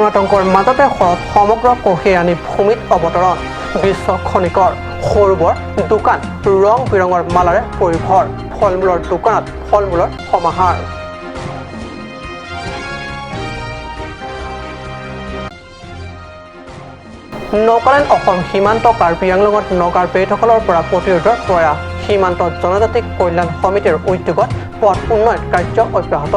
কৰ্ণাটকৰ মাজতে শৰত সমগ্ৰ কঢ়িয়াই আনি ভূমিত অৱতৰণ বিশ্ব খনিকৰ সৰুবৰ দোকান ৰং বিৰঙৰ মালাৰে পৰিভৰ ফল-মূলৰ দোকানত ফল-মূলৰ সমাহাৰ নগালেণ্ড অসম সীমান্ত কাৰ্বি আংলঙত নগাৰ বেদসকলৰ পৰা প্ৰতিৰোধৰ প্ৰয়াস সীমান্ত জনজাতি কল্যাণ সমিতিৰ উদ্যোগত পথ উন্নয়ন কাৰ্য অব্যাহত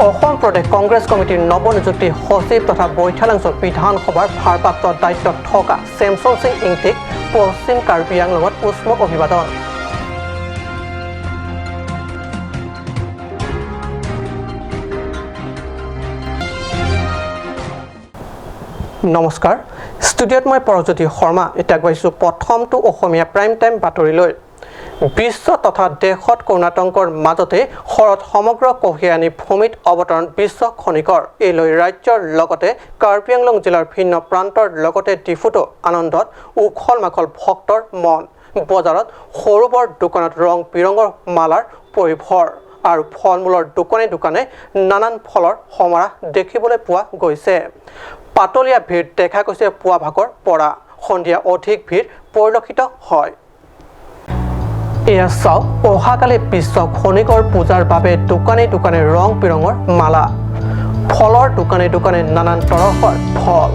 অসম প্ৰদেশ কংগ্ৰেছ কমিটিৰ নৱনিযুক্তি সচিব তথা বৈঠালাংছ বিধানসভাৰ ভাৰপ্ৰাপ্ত দায়িত্বত থকা চেমছন সিং ইংটিক পশ্চিম কাৰ্বি আংলঙত উষ্ম অভিবাদন নমস্কাৰ ষ্টুডিঅ'ত মই পৰজ্যোতি শৰ্মা এতিয়া গৈছোঁ প্ৰথমটো অসমীয়া প্ৰাইম টাইম বাতৰিলৈ বিশ্ব তথা দেশত কৰ্ণাটকৰ মাজতে শৰত সমগ্ৰ কঢ়িয়াই আনি ভূমিত অৱতৰণ বিশ্ব খনিকৰ এই লৈ ৰাজ্যৰ লগতে কাৰ্বি আংলং জিলাৰ ভিন্ন প্ৰান্তৰ লগতে ডিফুটো আনন্দত উখল মাখল ভক্তৰ মন বজাৰত সৰু বৰ দোকানত ৰং বিৰঙৰ মালাৰ পৰিভৰ আৰু ফল-মূলৰ দোকানে দোকানে নানান ফলৰ সমাৰা দেখিবলৈ পোৱা গৈছে পাতলীয়া ভিৰ দেখা গৈছে পুৱা ভাগৰ পৰা সন্ধিয়া অধিক ভিৰ পৰিলক্ষিত হয় এয়া চাওক অহাকালি বিশ্ব খনিকৰ পূজাৰ বাবে দোকানে দোকানে ৰং বিৰঙৰ মালা ফলৰ দোকানে দোকানে নানান তৰহৰ ফল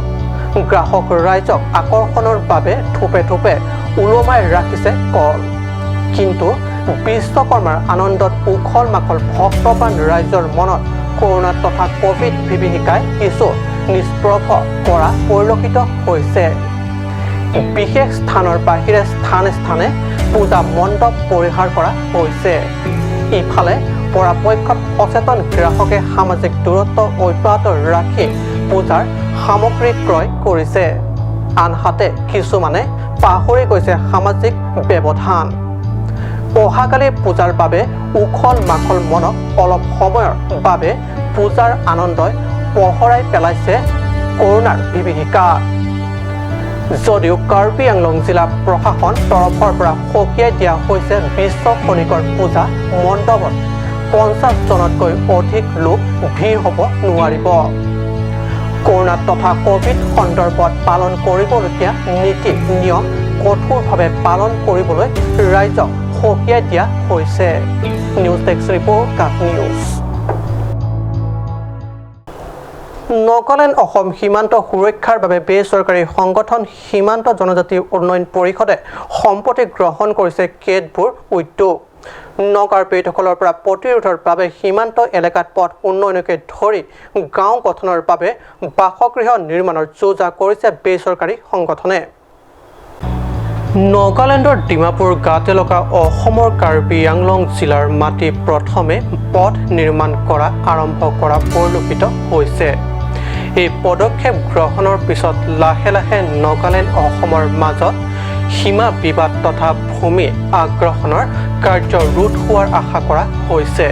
গ্ৰাহক ৰাইজক আকৰ্ষণৰ বাবে থোপে থোপে ওলমাই ৰাখিছে কল কিন্তু বিশ্বকৰ্মাৰ আনন্দত উখল মাখল ভক্তপ্ৰাণ ৰাইজৰ মনত কৰোনা তথা কোভিড বিভীষিকাই কিছু নিষ্প্ৰভ কৰা পৰিলক্ষিত হৈছে বিশেষ স্থানৰ বাহিৰে স্থানে স্থানে পূজা মণ্ডপ পৰিহাৰ কৰা হৈছে ইফালে পৰাপক্ষত সচেতন গ্ৰাহকে সামাজিক দূৰত্ব অব্যাহত ৰাখি পূজাৰ সামগ্ৰী ক্ৰয় কৰিছে আনহাতে কিছুমানে পাহৰি গৈছে সামাজিক ব্যৱধান অহাকালি পূজাৰ বাবে উখল মাখল মনক অলপ সময়ৰ বাবে পূজাৰ আনন্দই পহৰাই পেলাইছে কৰোনাৰ বিভীষিকা যদিও কাৰ্বি আংলং জিলা প্ৰশাসন তৰফৰ পৰা সকীয়াই দিয়া হৈছে বিশ্ব খনিকৰ পূজা মণ্ডপত 50জনতকৈ অধিক লোক ভিৰ হ'ব নোৱাৰিব কৰোনা তথা কোভিড সন্দৰ্ভত পালন কৰিবলগীয়া নীতি নিয়ম কঠোৰভাৱে পালন কৰিবলৈ ৰাইজক সকীয়াই দিয়া হৈছে নিউজ ডেস্ক ৰিপৰ্ট কাট নিউজ নগালেণ্ড অসম সীমান্ত সুৰক্ষাৰ বাবে বেচৰকাৰী সংগঠন সীমান্ত জনজাতি উন্নয়ন পৰিষদে সম্প্ৰতি গ্ৰহণ কৰিছে কেতবোৰ উদ্যোগ নগাৰ বেদসকলৰ পৰা প্ৰতিৰোধৰ বাবে সীমান্ত এলেকাত পথ উন্নয়নকে ধৰি গাঁও গঠনৰ বাবে বাসগৃহ নিৰ্মাণৰ যোজা কৰিছে বেচৰকাৰী সংগঠনে নগালেণ্ডৰ ডিমাপুৰ গাঁত এলেকা অসমৰ কাৰ্বি আংলং জিলাৰ মাটি প্ৰথমে পথ নিৰ্মাণ কৰা আৰম্ভ কৰা পৰিলক্ষিত হৈছে এই পদক্ষেপ গ্ৰহণৰ পিছত লাহে লাহে নগালেণ্ড অসমৰ মাজত সীমা বিবাদ তথা ভূমি আগ্ৰহণৰ কাৰ্য ৰোধ হোৱাৰ আশা কৰা হৈছে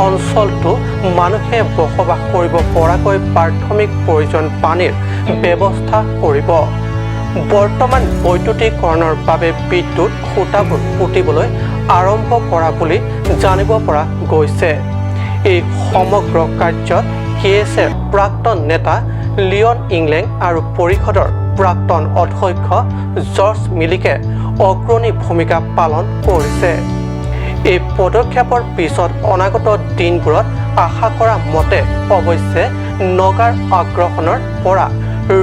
অঞ্চলটো মানুহে বসবাস কৰিব পৰাকৈ প্ৰাথমিক প্ৰয়োজন পানীৰ ব্যৱস্থা কৰিব বৰ্তমান বৈদ্যুতিকৰণৰ বাবে বিদ্যুৎ খুঁটাবোৰ পুতিবলৈ আৰম্ভ কৰা বুলি জানিব পৰা গৈছে এই সমগ্ৰ কাৰ্যত কেএছৰ প্ৰাক্তন নেতা লিঅন ইংলেণ্ড আৰু পৰিষদৰ প্ৰাক্তন অধ্যক্ষ জৰ্জ মিলিকে অগ্ৰণী ভূমিকা পালন কৰিছে এই পদক্ষেপৰ পিছত অনাগত দিনবোৰত আশা কৰা মতে অৱশ্যে নগাৰ আগ্ৰহণৰ পৰা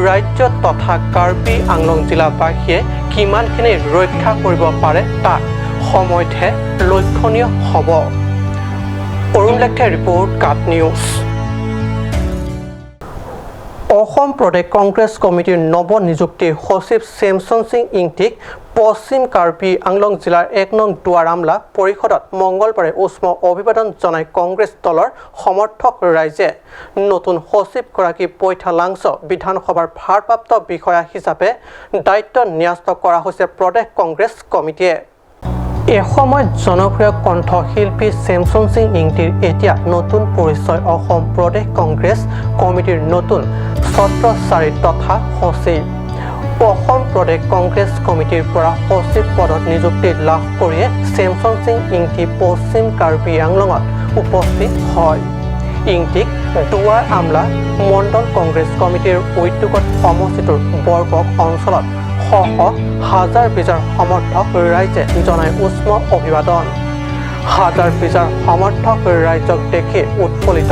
ৰাজ্য তথা কাৰ্বি আংলং জিলাবাসীয়ে কিমানখিনি ৰক্ষা কৰিব পাৰে তাক সময়তহে লক্ষণীয় হ'ব অৰুণ লেখাৰ ৰিপৰ্ট কাট নিউজ অসম প্ৰদেশ কংগ্ৰেছ কমিটিৰ নৱনিযুক্তি সচিব চেমছন সিং ইংটিক পশ্চিম কাৰ্বি আংলং জিলাৰ ১ নং দুৱাৰামলা পৰিষদত মঙলবাৰে উষ্ম অভিবাদন জনাই কংগ্ৰেছ দলৰ সমৰ্থক ৰাইজে নতুন সচিবগৰাকী বৈঠালাংছ বিধানসভাৰ ভাৰপ্ৰাপ্ত বিষয়া হিচাপে দায়িত্ব ন্যস্ত কৰা হৈছে প্ৰদেশ কংগ্ৰেছ কমিটিয়ে এসময়ত জনপ্ৰিয় কণ্ঠশিল্পী চেমছন সিং ইংটিৰ এতিয়া নতুন পৰিচয় অসম প্ৰদেশ কংগ্ৰেছ কমিটিৰ নতুন ছত্ৰচাৰী তথা সচিব অসম প্ৰদেশ কংগ্ৰেছ কমিটিৰ পৰা সচিব পদত নিযুক্তি লাভ কৰিয়ে চেমছন সিং ইংটি পশ্চিম কাৰ্বি আংলঙত উপস্থিত হয় ইংটিক দুৱাৰ আমলা মণ্ডল কংগ্ৰেছ কমিটিৰ উদ্যোগত সমষ্টিটোৰ বৰকক অঞ্চলত হাজাৰ বিজাৰ সমৰ্থক ৰাইজে জনাই উষ্ম অভিবাদন হাজাৰ বিজাৰ সমৰ্থক ৰাইজক দেখি উৎফুল্লিত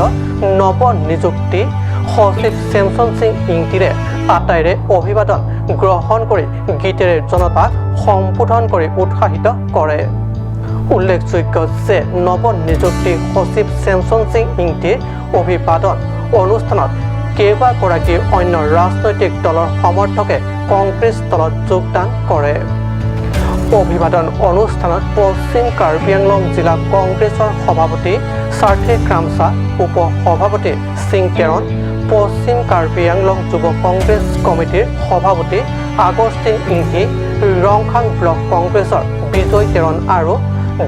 নৱ নিযুক্তি সচিব চেমচন সিং ইংটিৰে আটাইৰে অভিবাদন গ্ৰহণ কৰি গীতেৰে জনতাক সম্বোধন কৰি উৎসাহিত কৰে উল্লেখযোগ্য যে নৱ নিযুক্তি সচিব চেমচন সিং ইংটিৰ অভিবাদন অনুষ্ঠানত কেইবাগৰাকী অন্য ৰাজনৈতিক দলৰ সমৰ্থকে কংগ্ৰেছ দলত যোগদান কৰে অভিবাদন অনুষ্ঠানত পশ্চিম কাৰ্বি আংলং জিলা কংগ্ৰেছৰ সভাপতি সাৰ্থে ক্ৰামছা উপ সভাপতি সিং কেৰণ পশ্চিম কাৰ্বি আংলং যুৱ কংগ্ৰেছ কমিটিৰ সভাপতি আগষ্টিন ইংটি ৰংখাং ব্লক কংগ্ৰেছৰ বিজয় কেৰণ আৰু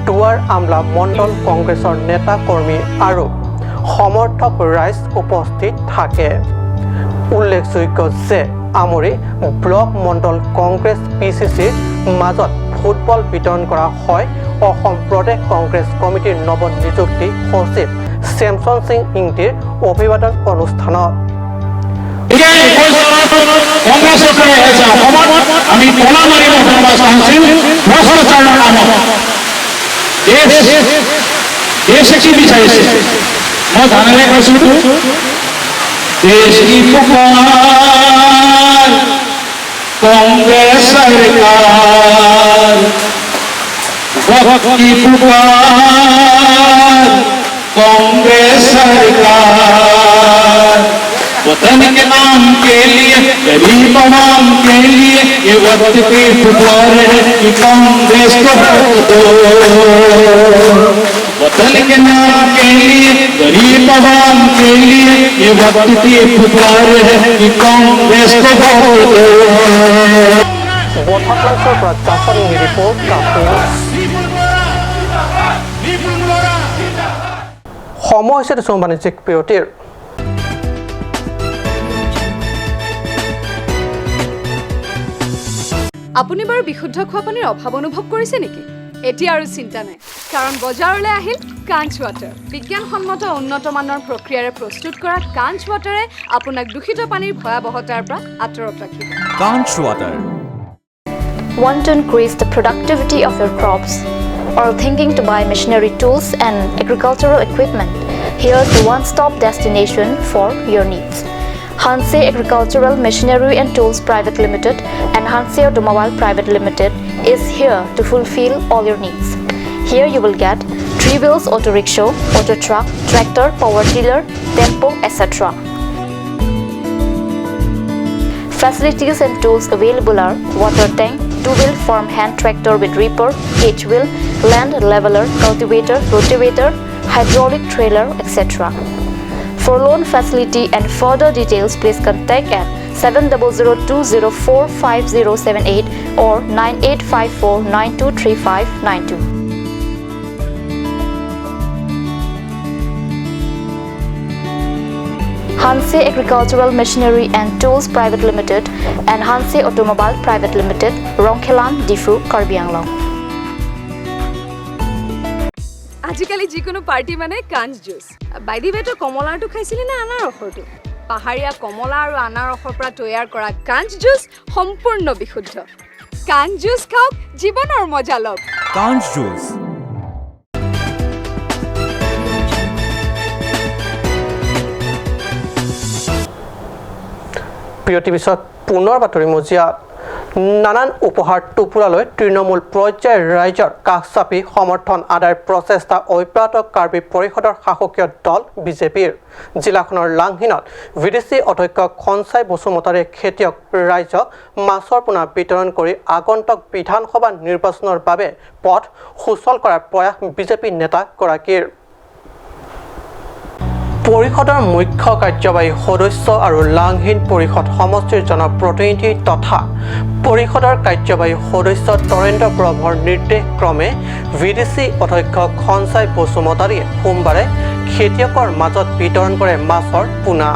দুৱাৰ আমলা মণ্ডল কংগ্ৰেছৰ নেতা কৰ্মী আৰু সমৰ্থক ৰাইজ উপস্থিত থাকে উল্লেখযোগ্য যে আমৰি ব্লক মণ্ডল কংগ্ৰেছ পিচিচিৰ মাজত ফুটবল বিতৰণ কৰা হয় অসম প্ৰদেশ কংগ্ৰেছ কমিটিৰ নৱ নিযুক্তি সচিব চেমচন সিং ইংটিৰ অভিবাদন অনুষ্ঠানত कांग्रेस सरकार वक्त की पुकार कांग्रेस सरकार वतन के नाम के लिए गरीब आवाम के लिए ये वक्त की पुकार है कि कांग्रेस को वोट दो वतन के नाम के लिए गरीब आवाम के लिए ये वक्त की पुकार है कि कांग्रेस को वोट दो সময় হৈছে দেশৰ বাণিজ্যিক বিৰতিৰ আপুনি বাৰু বিশুদ্ধ খোৱা পানীৰ অভাৱ অনুভৱ কৰিছে নেকি এতিয়া আৰু চিন্তা নাই কাৰণ বজাৰলৈ আহিল কাঞ্চ ৱাটাৰ বিজ্ঞানসন্মত উন্নত মানৰ প্ৰক্ৰিয়াৰে প্ৰস্তুত কৰা কাঞ্চ ৱাটাৰে আপোনাক দূষিত পানীৰ ভয়াৱহতাৰ পৰা আঁতৰত ৰাখিব কাঞ্চ water Want to increase the productivity of your crops or thinking to buy machinery tools and agricultural equipment? Here's the one-stop destination for your needs. Hanse Agricultural Machinery and Tools Private Limited and Hanse Automobile Private Limited is here to fulfill all your needs. Here you will get 3 wheels auto rickshaw, auto truck, tractor, power tiller, tempo, etc. Facilities and tools available are water tank, 2-wheel farm hand tractor with reaper, H-wheel, land leveler, cultivator, rotavator, hydraulic trailer, etc. For loan facility and further details, please contact at 7002045078 or 9854923592. Hanse Agricultural Machinery and Tools Private Limited and Hanse Automobile Private Limited, Rongkhelan, Difu, Karbi Anglong. আজিকালি যিকোনো party মানে কাঞ্চ juice by the বেটো কমলাটো খাইছিলি না আনাৰসৰটো পাহাৰীয়া কমলা আৰু আনাৰসৰ পৰা তৈয়াৰ কৰা কাঞ্চ জুচ সম্পূৰ্ণ বিশুদ্ধ কাঞ্চ জুচ খাওক জীৱনৰ মজা লওক কাঞ্চ জুচ বিৰতিৰ পিছত পুনৰ বাতৰি মজিয়াত নানান উপহাৰ টোপুৰালৈ তৃণমূল পৰ্যায়ৰ ৰাইজৰ কাষ চাপি সমৰ্থন আদায়ৰ প্ৰচেষ্টা অব্যাহত কাৰ্বি পৰিষদৰ শাসকীয় দল বিজেপিৰ জিলাখনৰ লাংহিনত ভিডিচি অধ্যক্ষ খনচাই বসুমতাৰীয়ে খেতিয়ক ৰাইজক মাছৰ পোনা বিতৰণ কৰি আগন্তুক বিধানসভা নিৰ্বাচনৰ বাবে পথ সুচল কৰাৰ প্ৰয়াস বিজেপি নেতাগৰাকীৰ পৰিষদৰ মুখ্য কাৰ্যবাহী সদস্য আৰু লাংহিন পৰিষদ সমষ্টিৰ জনপ্ৰতিনিধি তথা পৰিষদৰ কাৰ্যবাহী সদস্য তৰেন্দ্ৰ প্ৰভৰ নিৰ্দেশ ক্ৰমে ভিডিচি অধ্যক্ষ খনচাই বসুমতাৰীয়ে সোমবাৰে খেতিয়কৰ মাজত বিতৰণ কৰে মাছৰ পোনা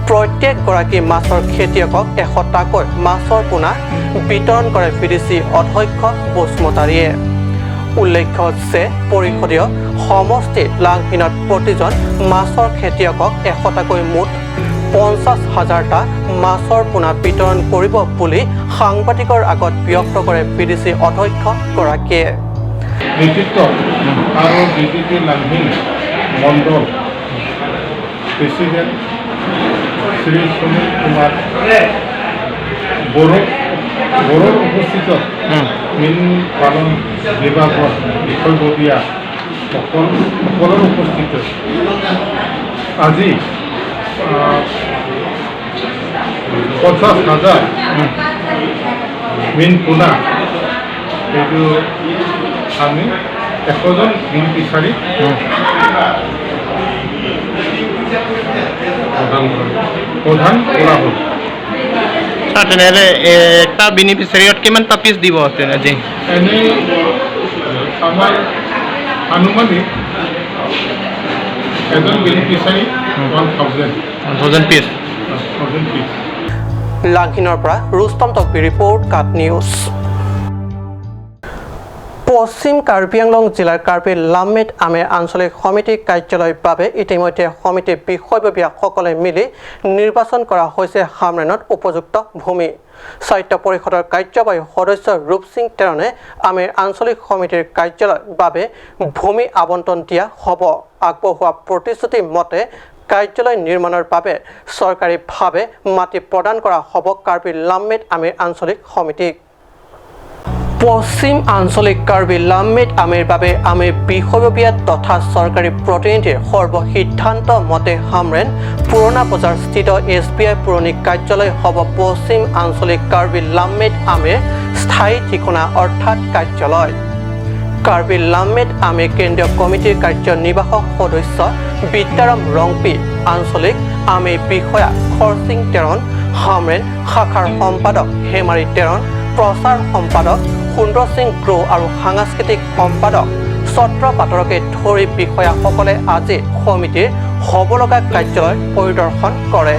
প্ৰত্যেকগৰাকী মাছৰ খেতিয়কক 100টাকৈ মাছৰ পোনা বিতৰণ কৰে ভিডিচি অধ্যক্ষ বসুমতাৰীয়ে উল্লেখ্য যে পৰিষদীয় সমষ্টি লাংহিনত প্ৰতিজন মাছৰ খেতিয়কক 100টাকৈ মুঠ 50,000টা মাছৰ পোনা বিতৰণ কৰিব বুলি সাংবাদিকৰ আগত ব্যক্ত কৰে বিডিচি অধ্যক্ষগৰাকীয়ে। নেতৃত্ব আৰু বিজেপি লাংহিন মণ্ডল প্ৰেচিডেণ্ট শ্ৰী সুনীল কুমাৰ বড়োৰ উপস্থিত মীন পালন বিভাগৰ বিষয়ববীয়া সকলৰ উপস্থিত আজি 50,000 মীন পোনা এইটো আমি 100জন মীন ফিচাৰী প্ৰদান কৰা হ'ল। তেনেহ'লে এটা বেনিফিচিয়াৰীত কিমানটা পিচ দিব আজি? এনেই আমাৰ আনুমানিক এজন বেনিফিচাৰী 1,000 পিচ। লাংহিনৰ পৰা ৰুস্তম তকবি ৰিপৰ্ট কাট নিউজ। পশ্চিম কাৰ্বি আংলং জিলাৰ কাৰ্বি লামমেট আমেৰ আঞ্চলিক সমিতি কাৰ্যালয়ৰ বাবে ইতিমধ্যে সমিতিৰ বিষয়ববীয়াসকলে মিলি নিৰ্বাচন কৰা হৈছে হামৰেনত উপযুক্ত ভূমি। সাহিত্য পৰিষদৰ কাৰ্যবাহী সদস্য ৰূপ সিং তেৰণে আমেৰ আঞ্চলিক সমিতিৰ কাৰ্যালয়ৰ বাবে ভূমি আবণ্টন দিয়া হ'ব। আগবঢ়োৱা প্ৰতিশ্ৰুতি মতে কাৰ্যালয় নিৰ্মাণৰ বাবে চৰকাৰীভাৱে মাটি প্ৰদান কৰা হ'ব কাৰ্বি লামমেট আমেৰ আঞ্চলিক সমিতিক। পশ্চিম আঞ্চলিক কাৰ্বি লামমেট আমেৰ বাবে আমেৰ বিষয়ববীয়া তথা চৰকাৰী প্ৰতিনিধিৰ সৰ্বসিদ্ধান্ত মতে হামৰেন পুৰণা বজাৰ স্থিত SBI পুৰণি কাৰ্যালয় হ'ব পশ্চিম আঞ্চলিক কাৰ্বি লামমেট আমেৰ স্থায়ী ঠিকনা অৰ্থাৎ কাৰ্যালয়। কাৰ্বি লামমেট আমেৰ কেন্দ্ৰীয় কমিটিৰ কাৰ্যনিৰ্বাহক সদস্য বিদ্যাৰাম ৰংপি, আঞ্চলিক আমেৰ বিষয়া খৰচিং তেৰণ, হামৰেন শাখাৰ সম্পাদক হেমাৰী তেৰণ, প্ৰচাৰ সম্পাদক সুন্দৰ সিং গ্ৰো আৰু সাংস্কৃতিক সম্পাদক ছত্ৰ পাটৰকে ধৰি বিষয়াসকলে আজি সমিতিৰ হ'ব লগা কাৰ্যালয় পৰিদৰ্শন কৰে।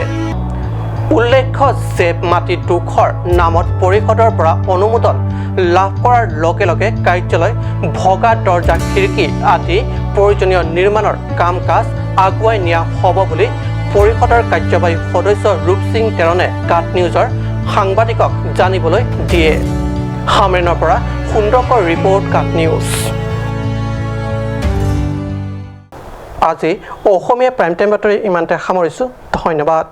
উল্লেখ্য যে মাটি দুখৰ নামত পৰিষদৰ পৰা অনুমোদন লাভ কৰাৰ লগে লগে কাৰ্যালয় ভগা দৰ্জা খিৰিকী আদি প্ৰয়োজনীয় নিৰ্মাণৰ কাম কাজ আগুৱাই নিয়া হ'ব বুলি পৰিষদৰ কাৰ্যবাহী সদস্য ৰূপ সিং তেৰণে কাট নিউজৰ সাংবাদিকক জানিবলৈ দিয়ে। হামৰেনৰ পৰা সুন্দৰকৰ ৰিপৰ্ট কাট নিউজ। আজি অসমীয়া প্ৰাইম টাইম বাতৰি ইমানতে সামৰিছোঁ। ধন্যবাদ।